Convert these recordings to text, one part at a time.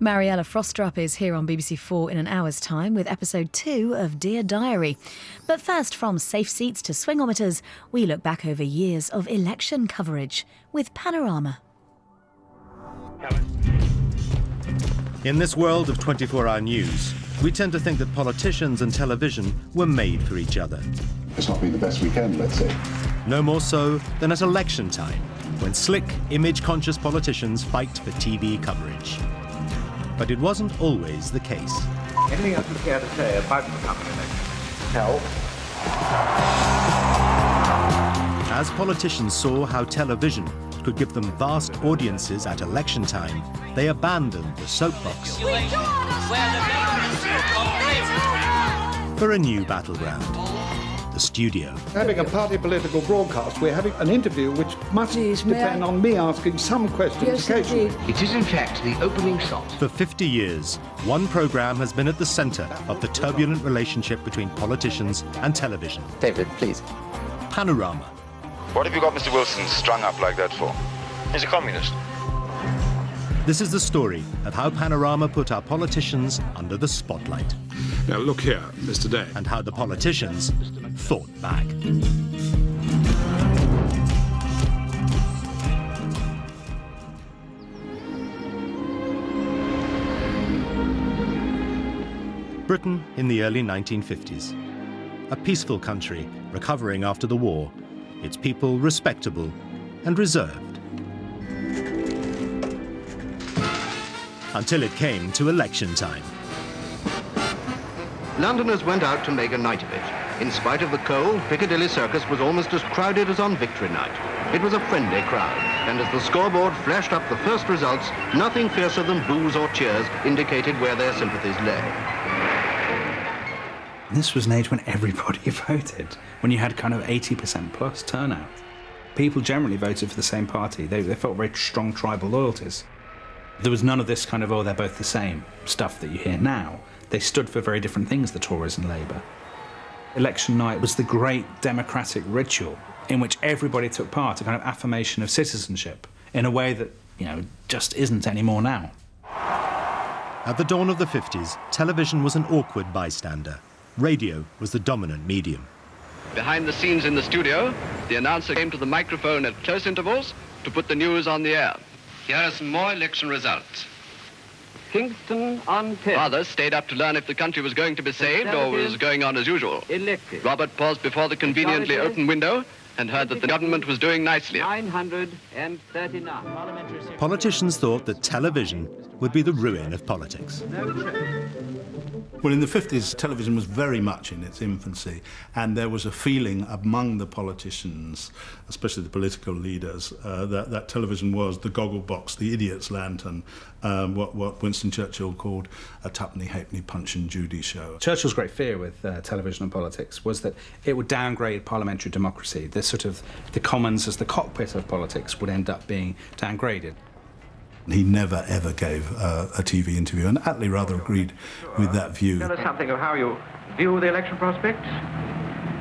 Mariella Frostrup is here on BBC4 in an hour's time with episode 2 of Dear Diary. But first, from safe seats to swingometers, we look back over years of election coverage with Panorama. In this world of 24-hour news, we tend to think that politicians and television were made for each other. It's not been the best weekend, let's say. No more so than at election time, when slick, image-conscious politicians fight for TV coverage. But it wasn't always the case. Anything else you care to say about the coming election? No. As politicians saw how television could give them vast audiences at election time, they abandoned the soapbox for a new battleground, the studio. Having a party political broadcast, we're having an interview which must depend on me asking some questions occasionally. It is in fact the opening shot. For 50 years, one programme has been at the centre of the turbulent relationship between politicians and television. David, please. Panorama. What have you got Mr. Wilson strung up like that for? He's a communist. This is the story of how Panorama put our politicians under the spotlight. Now look here, Mr. Day. And how the politicians fought back. Britain in the early 1950s. A peaceful country recovering after the war, its people respectable and reserved. Until it came to election time. Londoners went out to make a night of it. In spite of the cold, Piccadilly Circus was almost as crowded as on Victory Night. It was a friendly crowd, and as the scoreboard flashed up the first results, nothing fiercer than boos or cheers indicated where their sympathies lay. This was an age when everybody voted, when you had kind of 80% plus turnout. People generally voted for the same party. They felt very strong tribal loyalties. There was none of this kind of, oh, they're both the same stuff that you hear now. They stood for very different things, the Tories and Labour. Election night was the great democratic ritual in which everybody took part, a kind of affirmation of citizenship in a way that, just isn't anymore now. At the dawn of the 50s, television was an awkward bystander. Radio was the dominant medium. Behind the scenes in the studio, the announcer came to the microphone at close intervals to put the news on the air. Here are some more election results. Kingston on 10. Others stayed up to learn if the country was going to be saved or was going on as usual. Elected. Robert paused before the conveniently open window and heard that the government was doing nicely. 939. Politicians thought that television would be the ruin of politics. Well, in the 50s, television was very much in its infancy, and there was a feeling among the politicians, especially the political leaders, that television was the goggle box, the idiot's lantern, what Winston Churchill called a tuppenny halfpenny Punch and Judy show. Churchill's great fear with television and politics was that it would downgrade parliamentary democracy. The Commons as the cockpit of politics would end up being downgraded. He never, ever gave a TV interview, and Attlee rather agreed with that view. Tell us something of how you view the election prospects.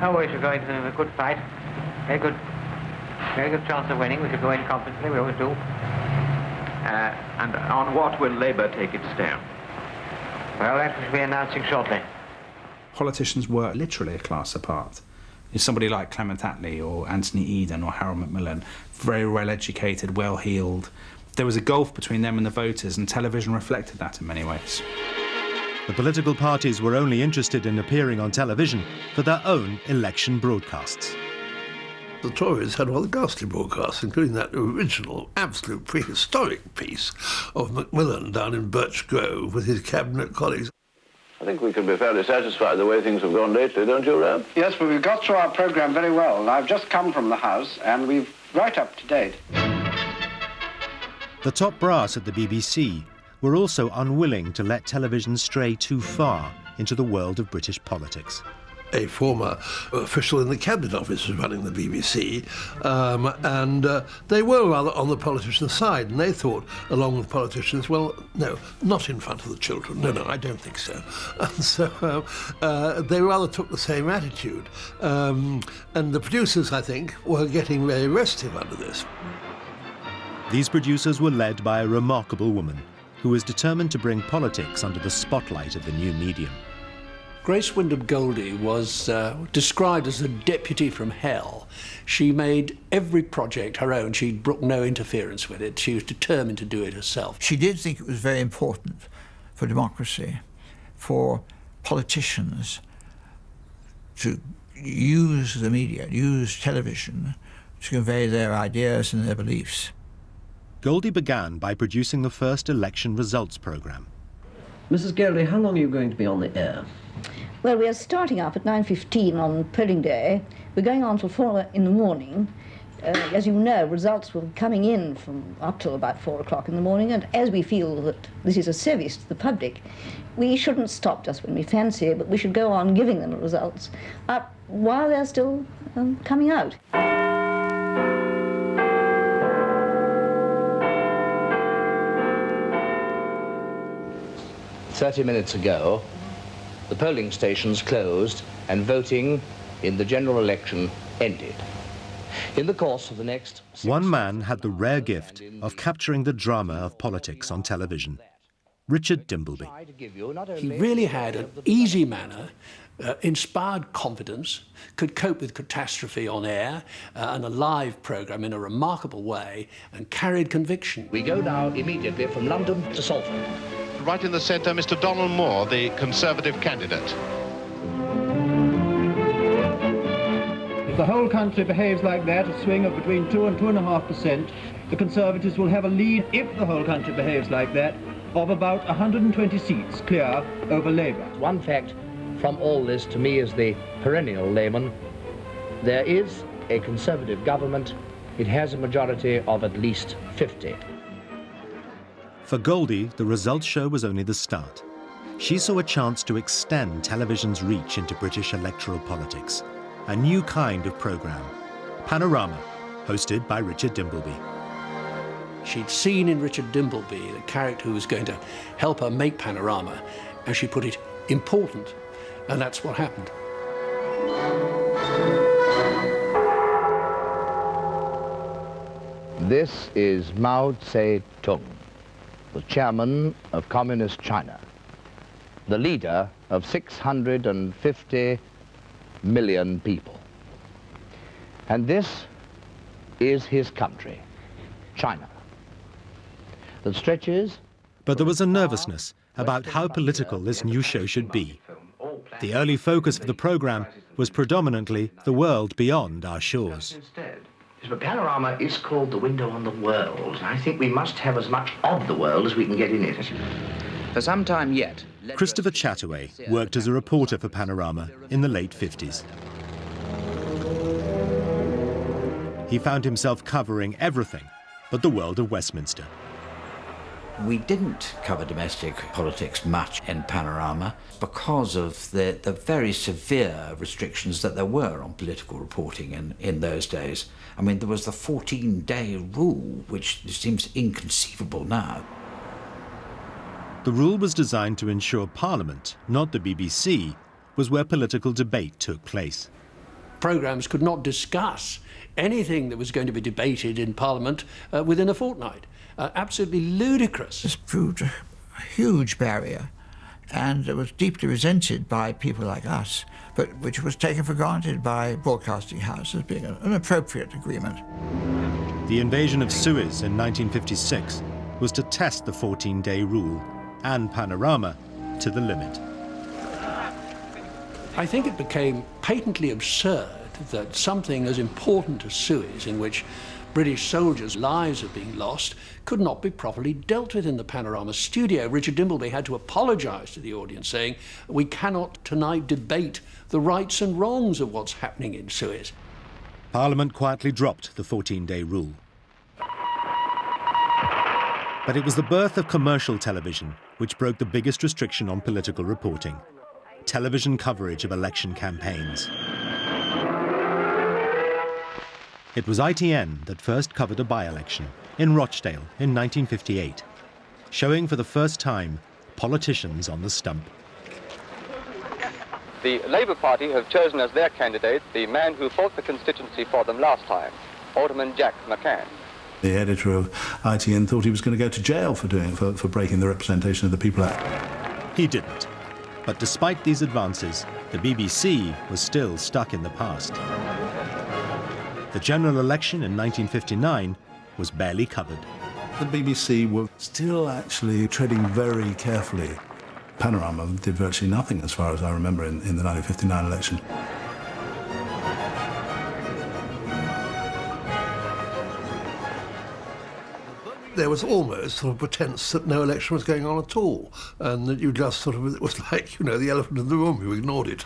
Oh, we should go into a good fight. Very good chance of winning. We should go in confidently, we always do. And on what will Labour take its stand? Well, that will be announcing shortly. Politicians were literally a class apart. Somebody like Clement Attlee or Anthony Eden or Harold Macmillan, very well-educated, well-heeled. There was a gulf between them and the voters, and television reflected that in many ways. The political parties were only interested in appearing on television for their own election broadcasts. The Tories had rather ghastly broadcasts, including that original, absolute prehistoric piece of Macmillan down in Birch Grove with his cabinet colleagues. I think we can be fairly satisfied the way things have gone lately, don't you, Rab? Yes, but we've got through our programme very well. I've just come from the House, and we're right up to date. The top brass at the BBC were also unwilling to let television stray too far into the world of British politics. A former official in the Cabinet Office was running the BBC, and they were rather on the politician's side, and they thought, along with politicians, well, no, not in front of the children. No, I don't think so. And so they rather took the same attitude. And the producers, I think, were getting very restive under this. These producers were led by a remarkable woman, who was determined to bring politics under the spotlight of the new medium. Grace Wyndham Goldie was described as a deputy from hell. She made every project her own. She brooked no interference with it. She was determined to do it herself. She did think it was very important for democracy, for politicians to use the media, use television to convey their ideas and their beliefs. Goldie began by producing the first election results programme. Mrs. Goldie, how long are you going to be on the air? Well, we are starting up at 9:15 on polling day. We're going on till 4 in the morning. As you know, results will be coming in from up till about 4 o'clock in the morning, and as we feel that this is a service to the public, we shouldn't stop just when we fancy it, but we should go on giving them the results while they're still coming out. "30 minutes ago, the polling stations closed and voting in the general election ended. In the course of the next... One man had the rare gift of capturing the drama of politics on television. Richard Dimbleby. He really had an easy manner, inspired confidence, could cope with catastrophe on air and a live programme in a remarkable way, and carried conviction. We go now immediately from London to Salford. Right in the centre, Mr. Donald Moore, the Conservative candidate. If the whole country behaves like that, a swing of between 2 and 2.5%, the Conservatives will have a lead, if the whole country behaves like that, of about 120 seats clear over Labour. One fact from all this to me as the perennial layman: there is a Conservative government. It has a majority of at least 50. For Goldie, the results show was only the start. She saw a chance to extend television's reach into British electoral politics. A new kind of programme, Panorama, hosted by Richard Dimbleby. She'd seen in Richard Dimbleby the character who was going to help her make Panorama, as she put it, important, and that's what happened. This is Mao Zedong, the chairman of Communist China, the leader of 650 million people. And this is his country, China, that stretches... But there was a nervousness about how political this new show should be. The early focus of the programme was predominantly the world beyond our shores. But Panorama is called the window on the world. I think we must have as much of the world as we can get in it. For some time yet... Christopher Chataway worked as a reporter for Panorama in the late 50s. He found himself covering everything but the world of Westminster. We didn't cover domestic politics much in Panorama because of the very severe restrictions that there were on political reporting in those days. I mean, there was the 14-day rule, which seems inconceivable now. The rule was designed to ensure Parliament, not the BBC, was where political debate took place. Programmes could not discuss anything that was going to be debated in Parliament within a fortnight. Absolutely ludicrous. This proved a huge barrier, and it was deeply resented by people like us, but which was taken for granted by broadcasting houses as being an appropriate agreement. The invasion of Suez in 1956 was to test the 14-day rule and Panorama to the limit. I think it became patently absurd that something as important as Suez, in which British soldiers' lives are being lost, could not be properly dealt with in the Panorama studio. Richard Dimbleby had to apologise to the audience, saying, "We cannot tonight debate the rights and wrongs of what's happening in Suez." Parliament quietly dropped the 14-day rule. But it was the birth of commercial television which broke the biggest restriction on political reporting: television coverage of election campaigns. It was ITN that first covered a by-election in Rochdale in 1958, showing for the first time politicians on the stump. The Labour Party have chosen as their candidate the man who fought the constituency for them last time, Alderman Jack McCann. The editor of ITN thought he was going to go to jail for breaking the Representation of the People Act. He didn't. But despite these advances, the BBC was still stuck in the past. The general election in 1959 was barely covered. The BBC were still actually treading very carefully. Panorama did virtually nothing, as far as I remember, in the 1959 election. There was almost sort of pretense that no election was going on at all, and that you just sort of, it was like, you know, the elephant in the room, you ignored it.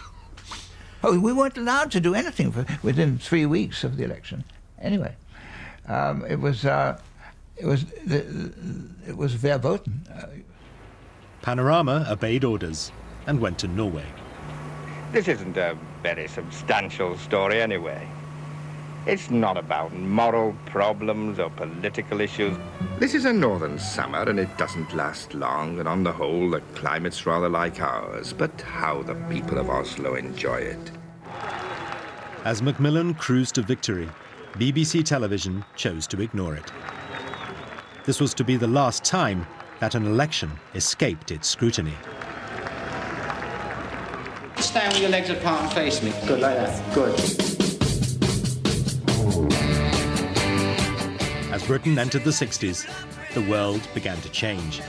Oh, we weren't allowed to do anything within 3 weeks of the election. Anyway, it was verboten. Panorama obeyed orders and went to Norway. This isn't a very substantial story anyway. It's not about moral problems or political issues. This is a northern summer and it doesn't last long, and on the whole the climate's rather like ours, but how the people of Oslo enjoy it. As Macmillan cruised to victory, BBC television chose to ignore it. This was to be the last time that an election escaped its scrutiny. Stand with your legs apart and face me. Good, like that. Good. As Britain entered the 60s, the world began to change.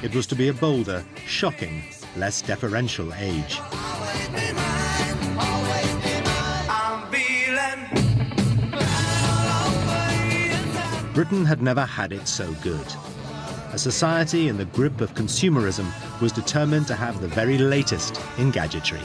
It was to be a bolder, shocking, less deferential age. Britain had never had it so good. A society in the grip of consumerism was determined to have the very latest in gadgetry.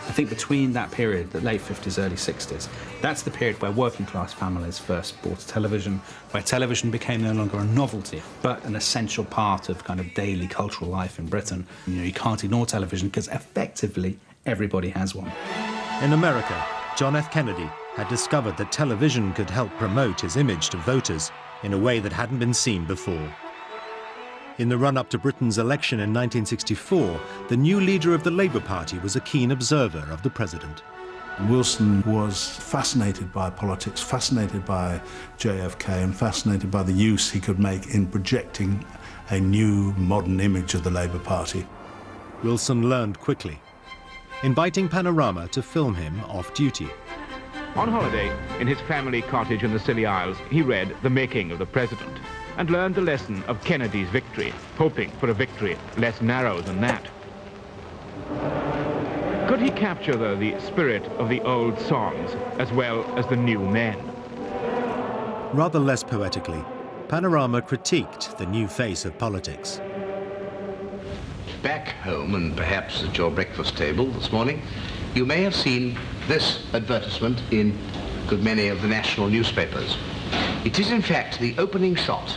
I think between that period, the late 50s, early 60s, that's the period where working class families first bought a television, where television became no longer a novelty, but an essential part of kind of daily cultural life in Britain. You know, you can't ignore television because effectively everybody has one. In America, John F. Kennedy had discovered that television could help promote his image to voters in a way that hadn't been seen before. In the run-up to Britain's election in 1964, the new leader of the Labour Party was a keen observer of the president. Wilson was fascinated by politics, fascinated by JFK, and fascinated by the use he could make in projecting a new, modern image of the Labour Party. Wilson learned quickly, inviting Panorama to film him off-duty. On holiday, in his family cottage in the Scilly Isles, he read The Making of the President and learned the lesson of Kennedy's victory, hoping for a victory less narrow than that. Could he capture, though, the spirit of the old songs as well as the new men? Rather less poetically, Panorama critiqued the new face of politics. Back home, and perhaps at your breakfast table this morning, you may have seen this advertisement in a good many of the national newspapers. It is, in fact, the opening shot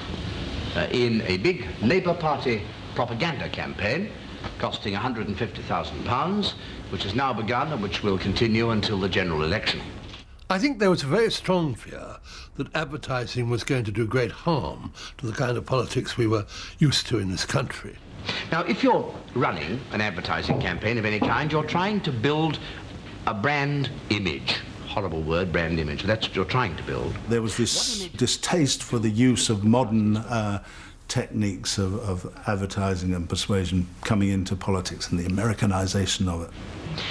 in a big Labour Party propaganda campaign costing £150,000, which has now begun and which will continue until the general election. I think there was a very strong fear that advertising was going to do great harm to the kind of politics we were used to in this country. Now, if you're running an advertising campaign of any kind, you're trying to build a brand image. Horrible word, brand image. That's what you're trying to build. There was this distaste for the use of modern techniques of advertising and persuasion coming into politics and the Americanization of it.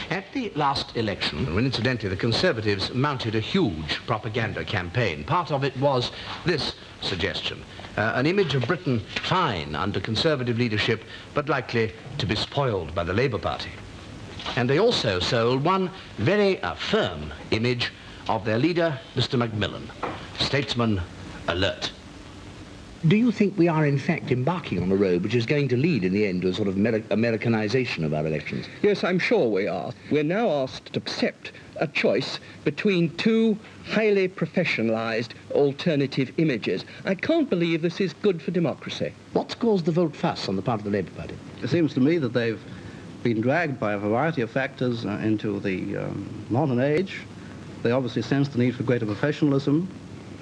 At the last election, when incidentally the Conservatives mounted a huge propaganda campaign, part of it was this suggestion. An image of Britain fine under Conservative leadership, but likely to be spoiled by the Labour Party. And they also sold one very firm image of their leader, Mr. Macmillan, statesman alert. Do you think we are in fact embarking on a road which is going to lead in the end to a sort of Americanization of our elections? Yes, I'm sure we are. We're now asked to accept a choice between two highly professionalized alternative images. I can't believe this is good for democracy. What's caused the vote fuss on the part of the Labour Party? It seems to me that they've been dragged by a variety of factors into the modern age. They obviously sense the need for greater professionalism.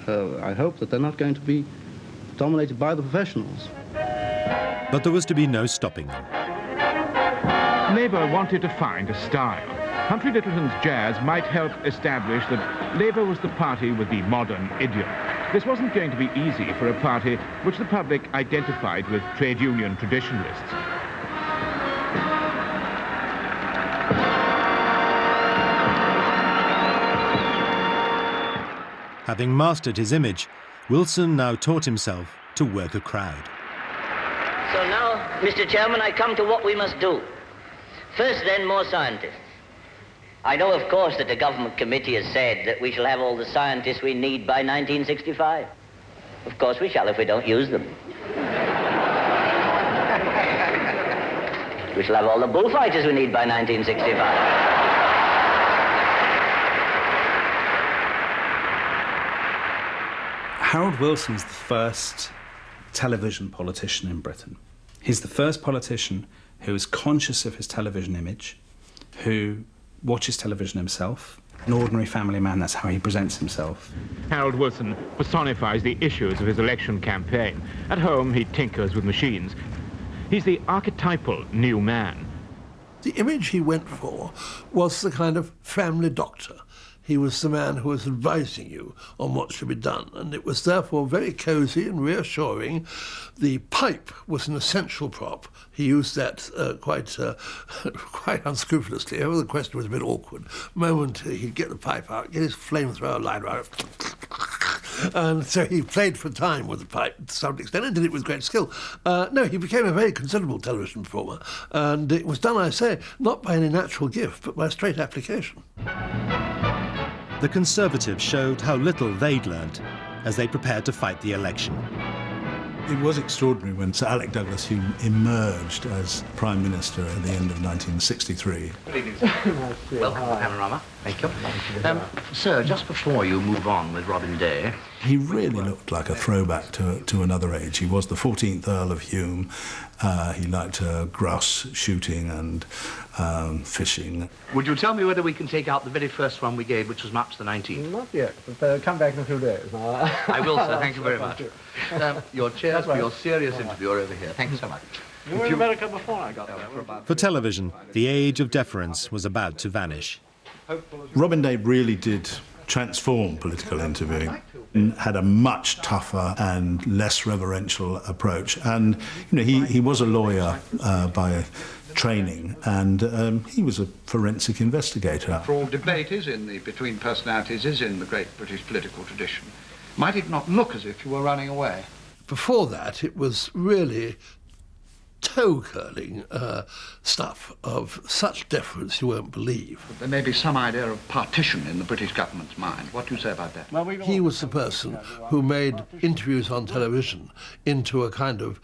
I hope that they're not going to be dominated by the professionals. But there was to be no stopping them. Labour wanted to find a style. Humphrey Lyttelton's jazz might help establish that Labour was the party with the modern idiom. This wasn't going to be easy for a party which the public identified with trade union traditionalists. Having mastered his image, Wilson now taught himself to work a crowd. So now, Mr. Chairman, I come to what we must do. First, then, more scientists. I know, of course, that the government committee has said that we shall have all the scientists we need by 1965. Of course we shall if we don't use them. We shall have all the bullfighters we need by 1965. Harold Wilson's the first television politician in Britain. He's the first politician who is conscious of his television image, who watches television himself. An ordinary family man, that's how he presents himself. Harold Wilson personifies the issues of his election campaign. At home, he tinkers with machines. He's the archetypal new man. The image he went for was the kind of family doctor. He was the man who was advising you on what should be done, and it was therefore very cosy and reassuring. The pipe was an essential prop. He used that quite unscrupulously. However, the question was a bit awkward. The moment he'd get the pipe out, get his flamethrower line around it, and so he played for time with the pipe to some extent and did it with great skill. No, he became a very considerable television performer, and it was done, I say, not by any natural gift, but by straight application. The Conservatives showed how little they'd learnt as they prepared to fight the election. It was extraordinary when Sir Alec Douglas-Home emerged as Prime Minister at the end of 1963. Welcome to Panorama. Thank you. Sir, just before you move on with Robin Day... He really looked like a throwback to another age. He was the 14th Earl of Hume. He liked grouse shooting and fishing. Would you tell me whether we can take out the very first one we gave, which was March the 19th? Not yet, but come back in a few days. I will, sir. Thank you very much. Your chairs for your serious interview are over here. Thank you so much. You were in America before I got there. For television, the age of deference was about to vanish. Robin Day really did transform political interviewing and had a much tougher and less reverential approach. And you know, he was a lawyer by training, and he was a forensic investigator. For all debate is between personalities is in the great British political tradition. Might it not look as if you were running away? Before that, it was really toe-curling stuff of such deference you won't believe. But there may be some idea of partition in the British government's mind. What do you say about that? Well, he was the person who made interviews on television into a kind of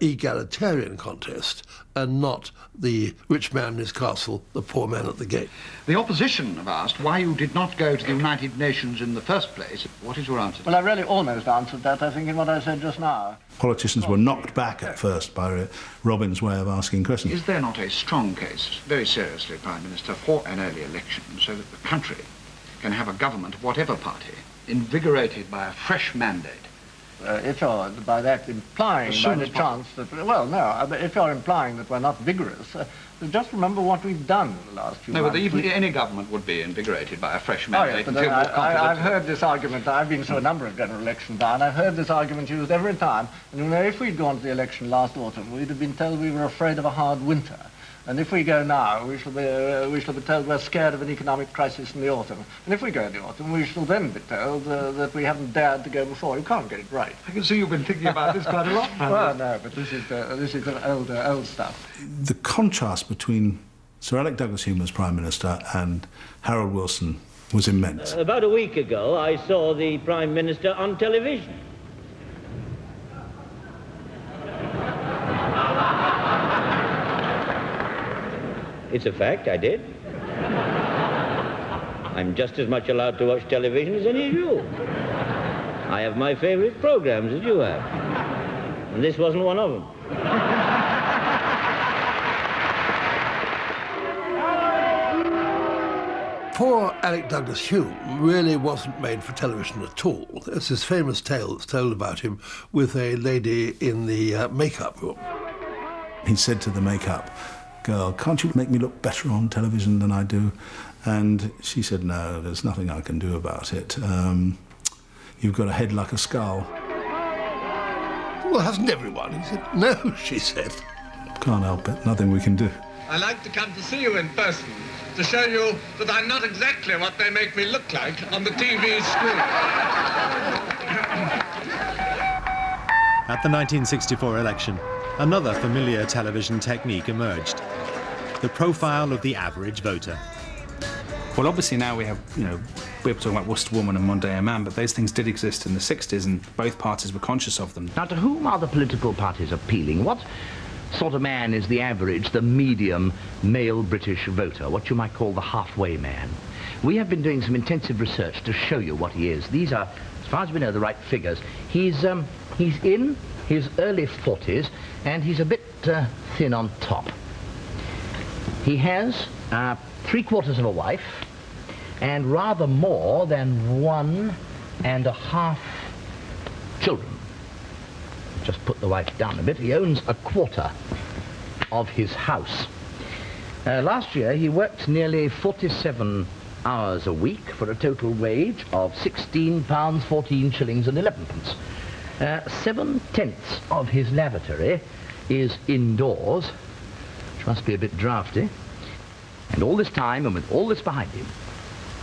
egalitarian contest, and not the rich man in his castle, the poor man at the gate. The opposition have asked why you did not go to the United Nations in the first place. What is your answer? Well, I really almost answered that, I think, in what I said just now. Politicians were knocked back at first by Robin's way of asking questions. Is there not a strong case, very seriously, Prime Minister, for an early election so that the country can have a government of whatever party invigorated by a fresh mandate? If you're by that implying by the chance that, well, no, if you're implying that we're not vigorous, just remember what we've done in the last few months. No, but even any government would be invigorated by a fresh mandate. Oh, yes, but I've heard this argument. I've been to a number of general elections now, and I've heard this argument used every time. And you know, if we'd gone to the election last autumn, we'd have been told we were afraid of a hard winter. And if we go now, we shall be told we're scared of an economic crisis in the autumn. And if we go in the autumn, we shall then be told that we haven't dared to go before. You can't get it right. I can see you've been thinking about this quite a lot. Well, no, but this is old stuff. The contrast between Sir Alec Douglas-Home as Prime Minister and Harold Wilson was immense. About a week ago, I saw the Prime Minister on television. It's a fact, I did. I'm just as much allowed to watch television as any of you. I have my favourite programmes as you have. And this wasn't one of them. Poor Alec Douglas-Home really wasn't made for television at all. There's this famous tale that's told about him with a lady in the makeup room. He said to the makeup girl, can't you make me look better on television than I do? And she said, no, there's nothing I can do about it. You've got a head like a skull. Well, hasn't everyone? He said, no, she said. Can't help it, nothing we can do. I like to come to see you in person, to show you that I'm not exactly what they make me look like on the TV screen. At the 1964 election, another familiar television technique emerged: the profile of the average voter. Well, obviously now we have, we were talking about Worcester Woman and Monday Man, but those things did exist in the 60s and both parties were conscious of them. Now, to whom are the political parties appealing? What sort of man is the average, the medium male British voter, what you might call the halfway man? We have been doing some intensive research to show you what he is. These are, as far as we know, the right figures. He's in his early 40s and he's a bit thin on top. He has 3/4 of a wife and rather more than 1.5 children. Just put the wife down a bit. He owns 1/4 of his house. Last year he worked nearly 47 hours a week for a total wage of £16, 14 shillings and 11 pence. 7/10 of his lavatory is indoors, which must be a bit drafty. And all this time, and with all this behind him,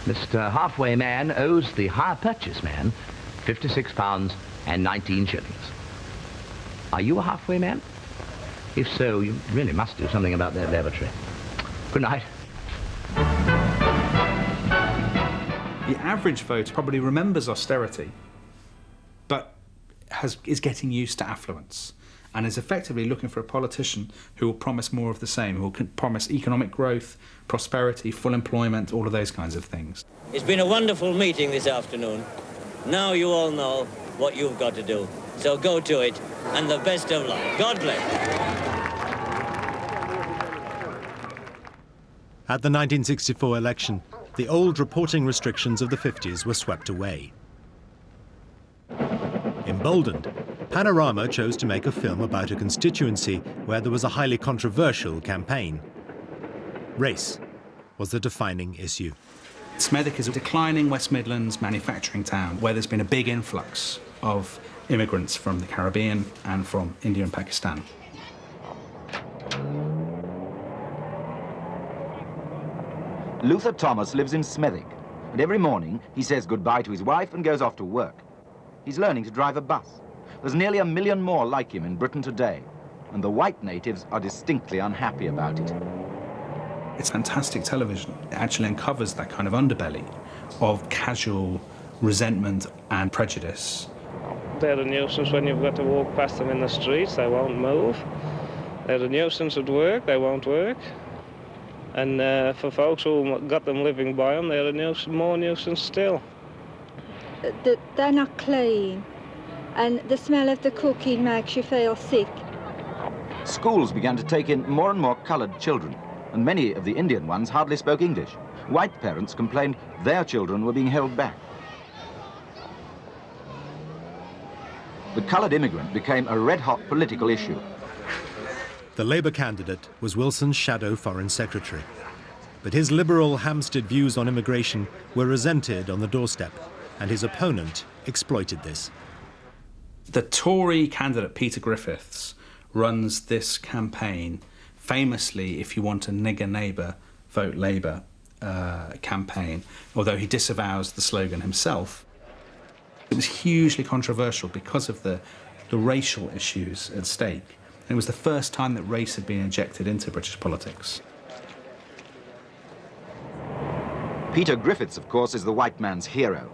Mr. Halfway Man owes the hire purchase man £56 and 19 shillings. Are you a halfway man? If so, you really must do something about that lavatory. Good night. The average voter probably remembers austerity, but is getting used to affluence and is effectively looking for a politician who will promise more of the same, who will promise economic growth, prosperity, full employment, all of those kinds of things. It's been a wonderful meeting this afternoon. Now you all know what you've got to do. So go to it, and the best of luck. God bless. At the 1964 election, the old reporting restrictions of the 50s were swept away. Emboldened, Panorama chose to make a film about a constituency where there was a highly controversial campaign. Race was the defining issue. Smethwick is a declining West Midlands manufacturing town where there's been a big influx of immigrants from the Caribbean and from India and Pakistan. Luther Thomas lives in Smethwick, and every morning he says goodbye to his wife and goes off to work. He's learning to drive a bus. There's nearly 1 million more like him in Britain today, and the white natives are distinctly unhappy about it. It's fantastic television. It actually uncovers that kind of underbelly of casual resentment and prejudice. They're a nuisance when you've got to walk past them in the streets. They won't move. They're a nuisance at work. They won't work. And for folks who got them living by them, they're a more nuisance still. They're not clean, and the smell of the cooking makes you feel sick. Schools began to take in more and more coloured children, and many of the Indian ones hardly spoke English. White parents complained their children were being held back. The coloured immigrant became a red-hot political issue. The Labour candidate was Wilson's shadow Foreign Secretary, but his liberal Hampstead views on immigration were resented on the doorstep, and his opponent exploited this. The Tory candidate Peter Griffiths runs this campaign famously, if you want a nigger neighbour, vote Labour campaign, although he disavows the slogan himself. It was hugely controversial because of the racial issues at stake. And it was the first time that race had been injected into British politics. Peter Griffiths, of course, is the white man's hero.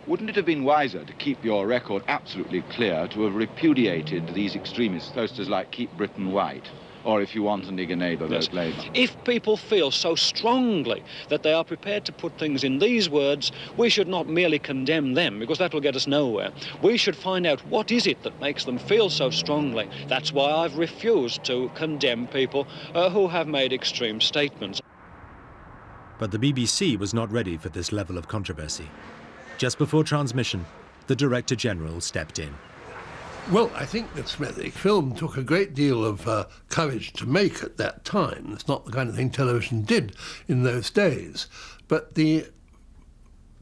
Wouldn't it have been wiser to keep your record absolutely clear, to have repudiated these extremist posters like Keep Britain White, or if you want a nigger neighbour, vote Labour? If people feel so strongly that they are prepared to put things in these words, we should not merely condemn them, because that will get us nowhere. We should find out what is it that makes them feel so strongly. That's why I've refused to condemn people who have made extreme statements. But the BBC was not ready for this level of controversy. Just before transmission, the Director General stepped in. Well, I think the Smethwick film took a great deal of courage to make at that time. It's not the kind of thing television did in those days. But the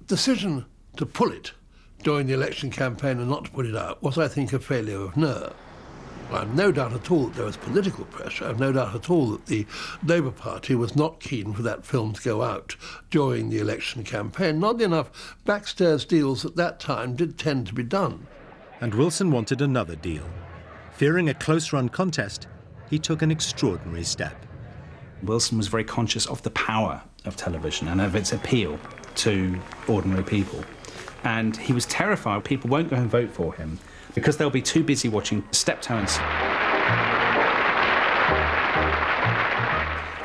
decision to pull it during the election campaign and not to put it out was, I think, a failure of nerve. I have no doubt at all that there was political pressure. I have no doubt at all that the Labour Party was not keen for that film to go out during the election campaign. Not enough backstairs deals at that time did tend to be done. And Wilson wanted another deal. Fearing a close-run contest, he took an extraordinary step. Wilson was very conscious of the power of television and of its appeal to ordinary people. And he was terrified people won't go and vote for him because they'll be too busy watching Steptoe and Son.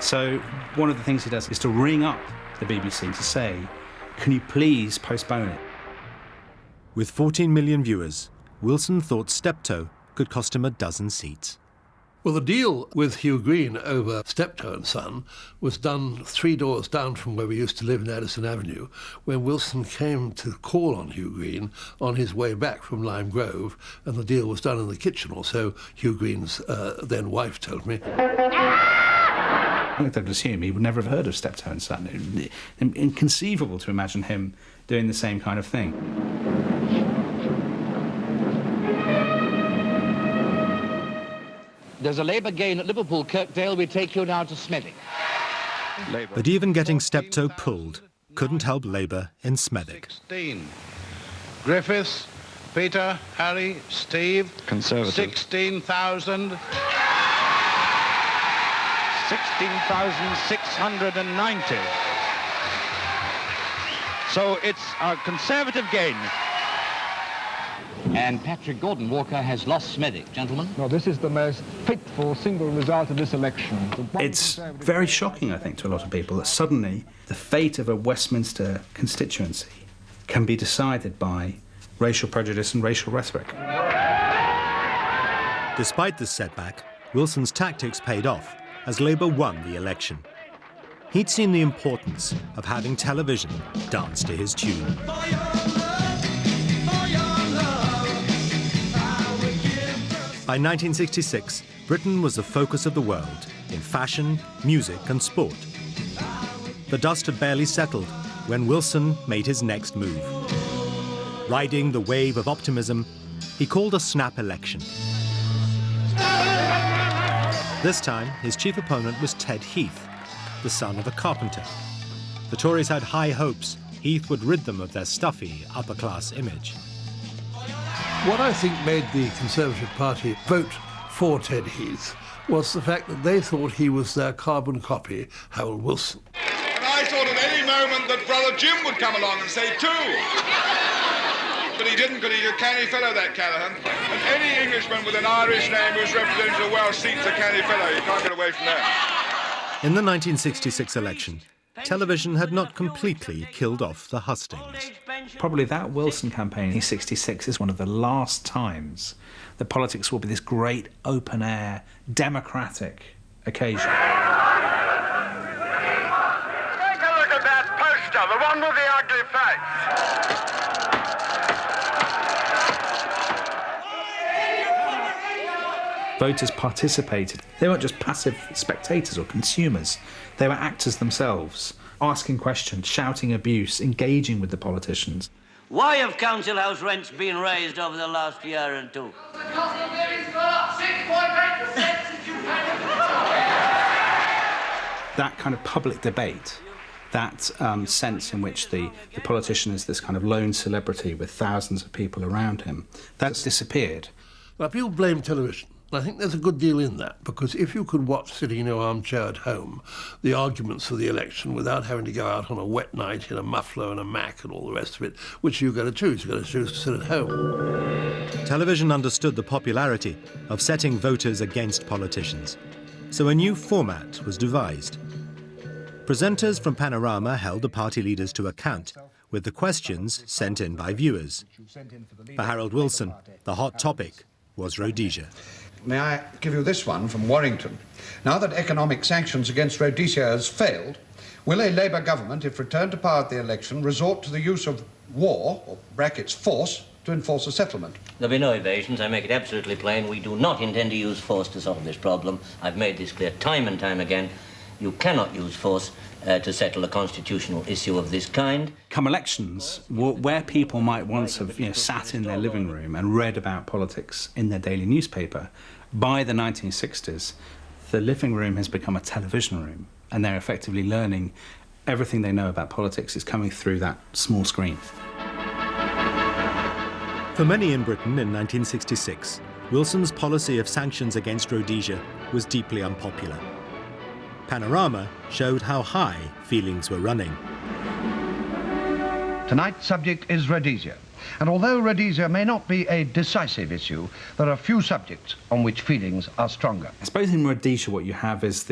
So one of the things he does is to ring up the BBC to say, can you please postpone it? With 14 million viewers, Wilson thought Steptoe could cost him a dozen seats. Well, the deal with Hugh Green over Steptoe and Son was done 3 doors down from where we used to live in Addison Avenue, when Wilson came to call on Hugh Green on his way back from Lime Grove, and the deal was done in the kitchen, or so Hugh Green's then wife told me. I think they'd assume he would never have heard of Steptoe and Son. Inconceivable to imagine him doing the same kind of thing. There's a Labour gain at Liverpool. Kirkdale, we take you now to Smethwick. But even getting Steptoe pulled couldn't help Labour in Smethwick. 16. Griffiths, Peter, Harry, Steve. Conservative. 16,000. 16,690. So it's a Conservative gain. And Patrick Gordon Walker has lost Smethwick, gentlemen. No, this is the most fateful single result of this election. It's very shocking, I think, to a lot of people that suddenly the fate of a Westminster constituency can be decided by racial prejudice and racial rhetoric. Despite this setback, Wilson's tactics paid off as Labour won the election. He'd seen the importance of having television dance to his tune. By 1966, Britain was the focus of the world in fashion, music and sport. The dust had barely settled when Wilson made his next move. Riding the wave of optimism, he called a snap election. This time, his chief opponent was Ted Heath, the son of a carpenter. The Tories had high hopes Heath would rid them of their stuffy, upper-class image. What I think made the Conservative Party vote for Ted Heath was the fact that they thought he was their carbon copy, Harold Wilson. And I thought at any moment that Brother Jim would come along and say too. But he didn't, because he's a canny fellow, that Callaghan. And any Englishman with an Irish name who's represented a Welsh seat's a canny fellow. You can't get away from that. In the 1966 election, television had not completely killed off the hustings. Probably that Wilson campaign in 66 is one of the last times that politics will be this great open-air, democratic occasion. Take a look at that poster, the one with the ugly face. Voters participated. They weren't just passive spectators or consumers. They were actors themselves, asking questions, shouting abuse, engaging with the politicians. Why have council house rents been raised over the last year and two? The cost of living's gone up 6.8% since you paid. That kind of public debate, that sense in which the politician is this kind of lone celebrity with thousands of people around him, that's disappeared. Now, people blame television. I think there's a good deal in that, because if you could watch sitting in your armchair at home the arguments for the election without having to go out on a wet night in a muffler and a Mac and all the rest of it, which you're going to choose? You're going to choose to sit at home. Television understood the popularity of setting voters against politicians, so a new format was devised. Presenters from Panorama held the party leaders to account with the questions sent in by viewers. For Harold Wilson, the hot topic was Rhodesia. May I give you this one from Warrington? Now that economic sanctions against Rhodesia has failed, will a Labour government, if returned to power at the election, resort to the use of war, or brackets force, to enforce a settlement. There'll be no evasions. I make it absolutely plain. We do not intend to use force to solve this problem. I've made this clear time and time again. You cannot use force to settle a constitutional issue of this kind. Come elections, where people might once have sat in their living room and read about politics in their daily newspaper, by the 1960s, the living room has become a television room, and they're effectively learning everything they know about politics is coming through that small screen. For many in Britain in 1966, Wilson's policy of sanctions against Rhodesia was deeply unpopular. Panorama showed how high feelings were running. Tonight's subject is Rhodesia. And although Rhodesia may not be a decisive issue, there are few subjects on which feelings are stronger. I suppose in Rhodesia what you have is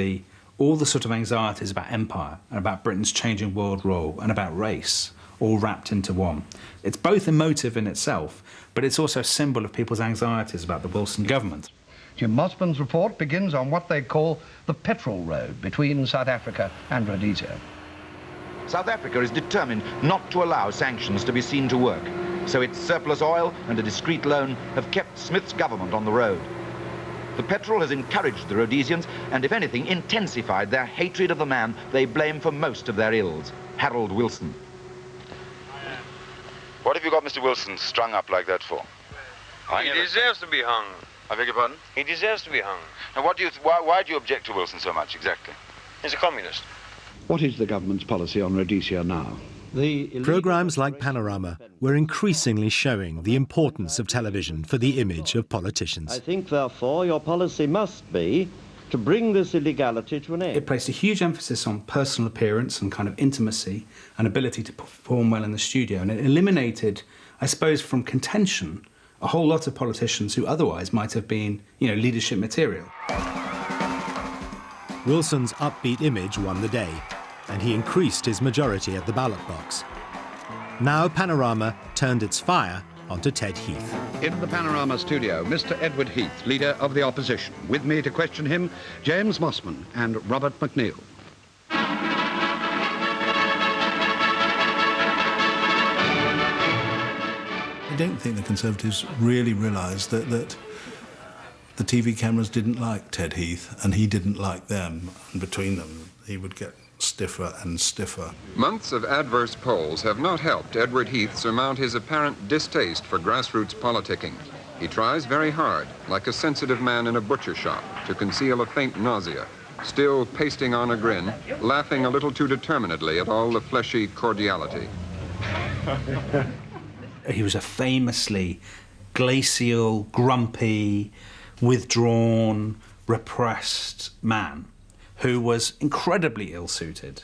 all the sort of anxieties about empire and about Britain's changing world role and about race all wrapped into one. It's both emotive in itself, but it's also a symbol of people's anxieties about the Wilson government. Jim Mossman's report begins on what they call the petrol road between South Africa and Rhodesia. South Africa is determined not to allow sanctions to be seen to work, so its surplus oil and a discreet loan have kept Smith's government on the road. The petrol has encouraged the Rhodesians and, if anything, intensified their hatred of the man they blame for most of their ills, Harold Wilson. What have you got Mr. Wilson strung up like that for? He deserves to be hung. I beg your pardon? He deserves to be hung. Now, why do you object to Wilson so much, exactly? He's a communist. What is the government's policy on Rhodesia now? Programmes like Panorama were increasingly showing the importance of television for the image of politicians. I think, therefore, your policy must be to bring this illegality to an end. It placed a huge emphasis on personal appearance and kind of intimacy and ability to perform well in the studio, and it eliminated, I suppose, from contention a whole lot of politicians who otherwise might have been, leadership material. Wilson's upbeat image won the day, and he increased his majority at the ballot box. Now Panorama turned its fire onto Ted Heath. In the Panorama studio, Mr. Edward Heath, leader of the opposition. With me to question him, James Mossman and Robert McNeill. I don't think the Conservatives really realised that the TV cameras didn't like Ted Heath and he didn't like them, and between them he would get stiffer and stiffer. Months of adverse polls have not helped Edward Heath surmount his apparent distaste for grassroots politicking. He tries very hard, like a sensitive man in a butcher shop, to conceal a faint nausea, still pasting on a grin, laughing a little too determinedly at all the fleshy cordiality. He was a famously glacial, grumpy, withdrawn, repressed man who was incredibly ill-suited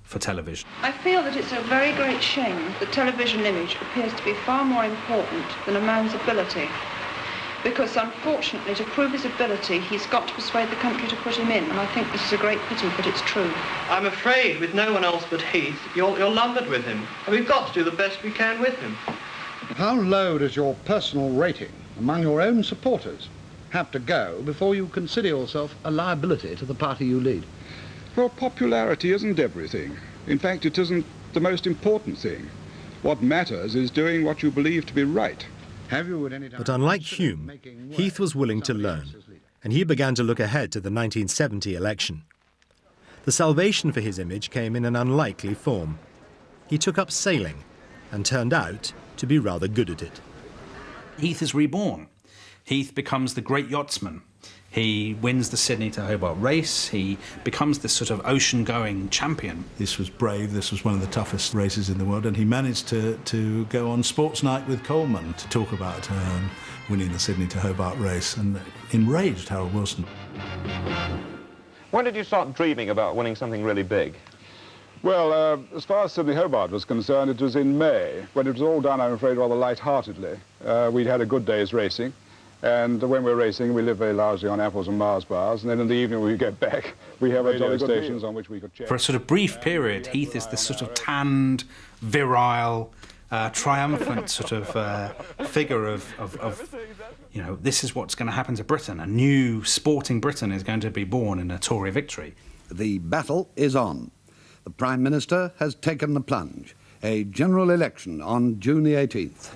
for television. I feel that it's a very great shame that television image appears to be far more important than a man's ability. Because, unfortunately, to prove his ability, he's got to persuade the country to put him in, and I think this is a great pity, but it's true. I'm afraid, with no one else but Heath, you're lumbered with him, and we've got to do the best we can with him. How low does your personal rating among your own supporters have to go before you consider yourself a liability to the party you lead? Well, popularity isn't everything. In fact, it isn't the most important thing. What matters is doing what you believe to be right. Have you at any time... But unlike Hume, Heath was willing to learn, and he began to look ahead to the 1970 election. The salvation for his image came in an unlikely form. He took up sailing and turned out to be rather good at it. Heath is reborn. Heath becomes the great yachtsman. He wins the Sydney to Hobart race. He becomes this sort of ocean-going champion. This was brave. This was one of the toughest races in the world, and he managed to go on Sports Night with Coleman to talk about winning the Sydney to Hobart race, and enraged Harold Wilson. When did you start dreaming about winning something really big? Well, as far as Sydney Hobart was concerned, it was in May, when it was all done, I'm afraid, rather light-heartedly. We'd had a good day's racing, and when we're racing, we live very largely on apples and Mars bars, and then in the evening when we get back, we have radio stations on which we could check. For a sort of brief period, Heath is this sort of tanned, virile, triumphant sort of figure of, this is what's going to happen to Britain. A new sporting Britain is going to be born in a Tory victory. The battle is on. The Prime Minister has taken the plunge. A general election on June the 18th.